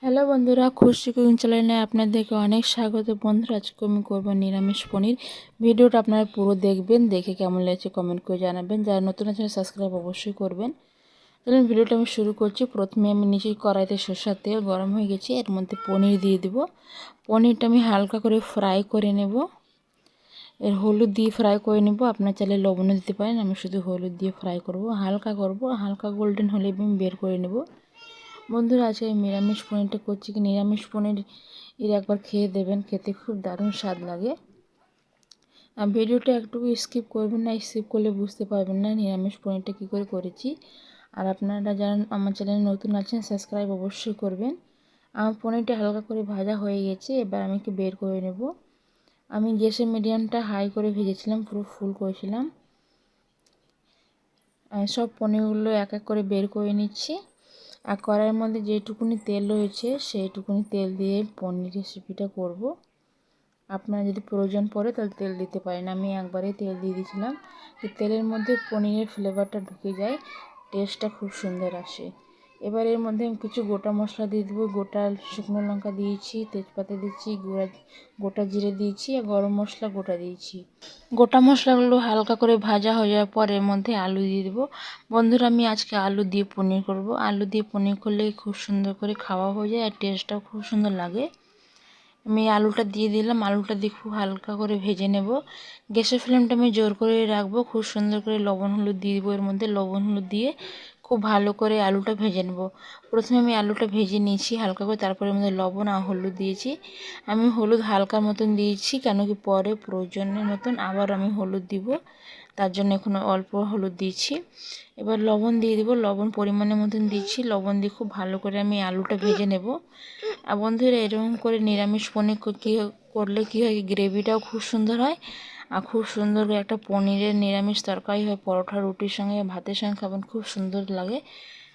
Hello বন্ধুরা, খুশি cooking চ্যানেলে আপনাদেরকে অনেক স্বাগত। বন্ধুরা, আজকে আমি করবো নিরামিষ পনির। ভিডিওটা আপনারা পুরো দেখবেন, দেখে কেমন লেগেছে কমেন্ট করে জানাবেন। যারা নতুন আছেন সাবস্ক্রাইব অবশ্যই করবেন। তাহলে ভিডিওটা আমি শুরু করছি। প্রথমে আমি নিচে কড়াইতে সরষের তেল গরম হয়ে গেছে, এর মধ্যে পনির দিয়ে দেব। পনিরটা আমি হালকা করে ফ্রাই করে নেব। এর হলুদ দিয়ে ফ্রাই করে নেব, আপনার চাইলে লবণও দিতে পারেন। আমি শুধু হলুদ দিয়ে ফ্রাই করব, হালকা গোল্ডেন হলে আমি বের করে নেব। বন্ধুরা, আজকে নিরামিষ পনিরটা করছি। কি নিরামিষ পনির একবার খেয়ে দেবেন, খেতে খুব দারুণ স্বাদ লাগে। আর ভিডিওটা একটু স্কিপ করবেন না, স্কিপ করলে বুঝতে পারবেন না নিরামিষ পনিরটা কী করে করেছি। আর আপনারা যারা আমার চ্যানেলে নতুন আছেন সাবস্ক্রাইব অবশ্যই করবেন। আমার পনিরটা হালকা করে ভাজা হয়ে গেছে, এবার আমি একটু বের করে নেব। আমি গ্যাসের মিডিয়ামটা হাই করে ভেজেছিলাম, পুরো ফুল করেছিলাম। সব পনিরগুলো এক এক করে বের করে নিচ্ছি। আর কড়াইয়ের মধ্যে যেটুকুনি তেল রয়েছে সেইটুকুনি তেল দিয়ে পনির রেসিপিটা করব। আপনারা যদি প্রয়োজন পড়ে তাহলে তেল দিতে পারেন। আমি একবারেই তেল দিয়ে দিয়েছিলাম, তেলের মধ্যে পনিরের ফ্লেভারটা ঢুকে যায়, টেস্টটা খুব সুন্দর আসে। এবার এর মধ্যে আমি কিছু গোটা মশলা দিয়ে দেবো। গোটা শুকনো লঙ্কা দিয়েছি, তেজপাতা দিয়েছি, গোটা জিরে দিয়েছি, আর গরম মশলা গোটা দিয়েছি। গোটা মশলাগুলো হালকা করে ভাজা হয়ে যাওয়ার পর এর মধ্যে আলু দিয়ে দেবো। বন্ধুরা, আমি আজকে আলু দিয়ে পনির করব। আলু দিয়ে পনির করলে খুব সুন্দর করে খাওয়া হয়ে যায় আর টেস্টটাও খুব সুন্দর লাগে। আমি আলুটা দিয়ে দিলাম, আলুটা দিয়ে খুব হালকা করে ভেজে নেব। গ্যাসের ফ্লেমটা আমি জোর করে রাখবো। খুব সুন্দর করে লবণ হলুদ দিয়ে দেবো, এর মধ্যে লবণ হলুদ দিয়ে খুব ভালো করে আলুটা ভেজে নেব। প্রথমে আমি আলুটা ভেজে নিয়েছি হালকা করে, তারপরে এর মধ্যে লবণ আর হলুদ দিয়েছি। আমি হলুদ হালকার মতন দিয়েছি, কেন কি পরে প্রয়োজনের মতন আবার আমি হলুদ দিব, তার জন্য এখন অল্প হলুদ দিয়েছি। এবার লবণ দিয়ে দেবো, লবণ পরিমাণের মতন দিয়েছি। লবণ দিয়ে খুব ভালো করে আমি আলুটা ভেজে নেব। আর বন্ধুরা, এরকম করে নিরামিষ পনির করলে কী হয়, গ্রেভিটাও খুব সুন্দর হয় আর খুব সুন্দর করে একটা পনিরের নিরামিষ তরকারি হয়। পরোটা রুটির সঙ্গে ভাতের সঙ্গে খাবেন, খুব সুন্দর লাগে।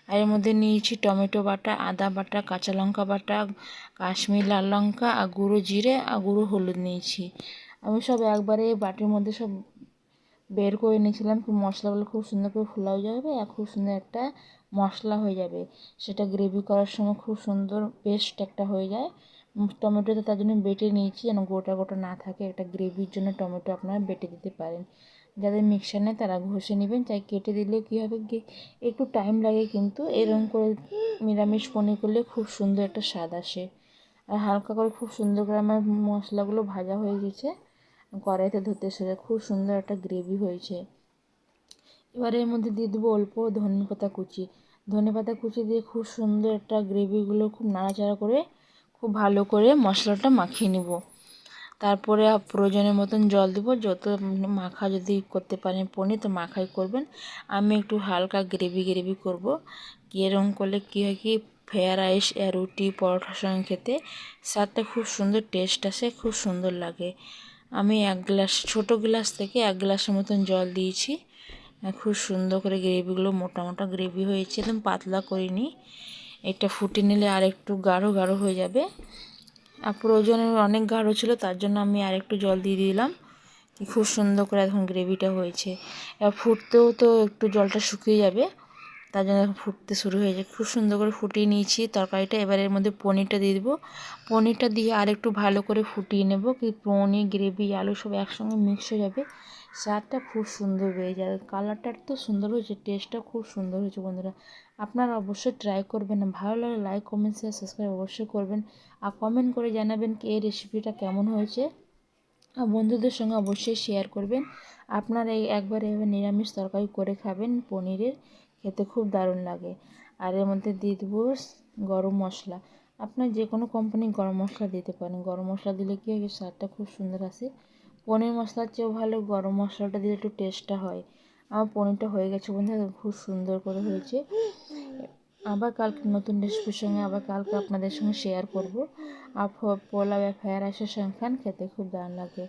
আর এর মধ্যে নিয়েছি টমেটো বাটা, আদা বাটা, কাঁচা লঙ্কা বাটা, কাশ্মীর লাল লঙ্কা আর গুঁড়ো জিরে আর গুঁড়ো হলুদ নিয়েছি। আমি সব একবারে বাটির মধ্যে সব বের করে নিয়েছিলাম। মশলাগুলো খুব সুন্দর করে ফোলাও যাবে আর খুব সুন্দর একটা মশলা হয়ে যাবে। সেটা গ্রেভি করার সময় খুব সুন্দর পেস্ট একটা হয়ে যায়। টমেটোটা তার জন্য বেটে নিয়েছি, যেন গোটা গোটা না থাকে। একটা গ্রেভির জন্য টমেটো আপনারা বেটে দিতে পারেন। যাদের মিক্সার নেই তারা ঘষে নেবেন, চাই কেটে দিলেও কী হবে, একটু টাইম লাগে, কিন্তু এরকম করে নিরামিষ পনির করলে খুব সুন্দর একটা স্বাদ আসে। আর হালকা করে খুব সুন্দর করে আমার মশলাগুলো ভাজা হয়ে গেছে, কড়াইতে ধরতে সেরে খুব সুন্দর একটা গ্রেভি হয়েছে। এবার এর মধ্যে দিয়ে দেবো অল্প ধনেপাতা কুচি। ধনেপাতা কুচি দিয়ে খুব সুন্দর একটা গ্রেভিগুলো খুব নাড়াচাড়া করে খুব ভালো করে মশলাটা মাখিয়ে নেব। তারপরে প্রয়োজনের মতন জল দেবো। যত মাখা যদি করতে পারেন পনির তো মাখাই করবেন। আমি একটু হালকা গ্রেভি করব। এরকম করলে কী হয়, কি ফ্রায়েড রাইস রুটি পরোটার সঙ্গে খেতে স্বাদটা খুব সুন্দর টেস্ট আসে, খুব সুন্দর লাগে। আমি ছোটো গ্লাস থেকে 1 গ্লাসের মতন জল দিয়েছি। খুব সুন্দর করে গ্রেভিগুলো মোটা মোটা গ্রেভি হয়েছে, একদম পাতলা করিনি। এটা ফুটে নিলে আর একটু গাঢ় গাঢ় হয়ে যাবে। আর প্রয়োজনে অনেক গাঢ় ছিল, তার জন্য আমি আর একটু জল দিয়ে দিলাম। খুব সুন্দর করে এখন গ্রেভিটা হয়েছে। এবার ফুটতেও তো একটু জলটা শুকিয়ে যাবে, তার জন্য ফুটতে শুরু হয়েছে। খুব সুন্দর করে ফুটিয়ে নিয়েছি তরকারিটা। এবার এর মধ্যে পনিরটা দিয়ে দেবো। পনিরটা দিয়ে আর একটু ভালো করে ফুটিয়ে নেব, কি পনির গ্রেভি আলু সব একসঙ্গে মিক্স হয়ে যাবে, স্বাদটা খুব সুন্দর হয়ে যাবে। কালারটা তো সুন্দর হয়েছে, টেস্টটা খুব সুন্দর হয়েছে। বন্ধুরা, আপনারা অবশ্যই ট্রাই করবেন। ভালো লাগলে লাইক কমেন্ট শেয়ার সাবস্ক্রাইব অবশ্যই করবেন। আর কমেন্ট করে জানাবেন কি এই রেসিপিটা কেমন হয়েছে। আর বন্ধুদের সঙ্গে অবশ্যই শেয়ার করবেন। আপনারা একবার এভাবে নিরামিষ তরকারি করে খাবেন পনিরের, খেতে খুব দারুণ লাগে। আর এর মধ্যে দিয়ে দেবো গরম মশলা। আপনার যে কোনো কোম্পানির গরম মশলা দিতে পারেন। গরম মশলা দিলে কী হয়, স্বাদটা খুব সুন্দর আসে। পনির মশলার চেয়েও ভালো গরম মশলাটা দিলে একটু টেস্টটা হয়। আমার পনিরটা হয়ে গেছে বন্ধুরা, খুব সুন্দর করে হয়েছে। আবার কালকে নতুন রেসিপির সঙ্গে কালকে আপনাদের সঙ্গে শেয়ার করব। আর পোলাও বা ফ্রায়েড রাইসের সঙ্গে খান, খেতে খুব দারুণ লাগে।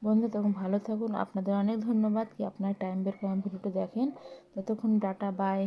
বন্ধু, তখন ভালো থাকুন। আপনাদের অনেক ধন্যবাদ কি আপনারা টাইম বের করে ভিডিওটা দেখেন। ততক্ষণ টাটা, বাই।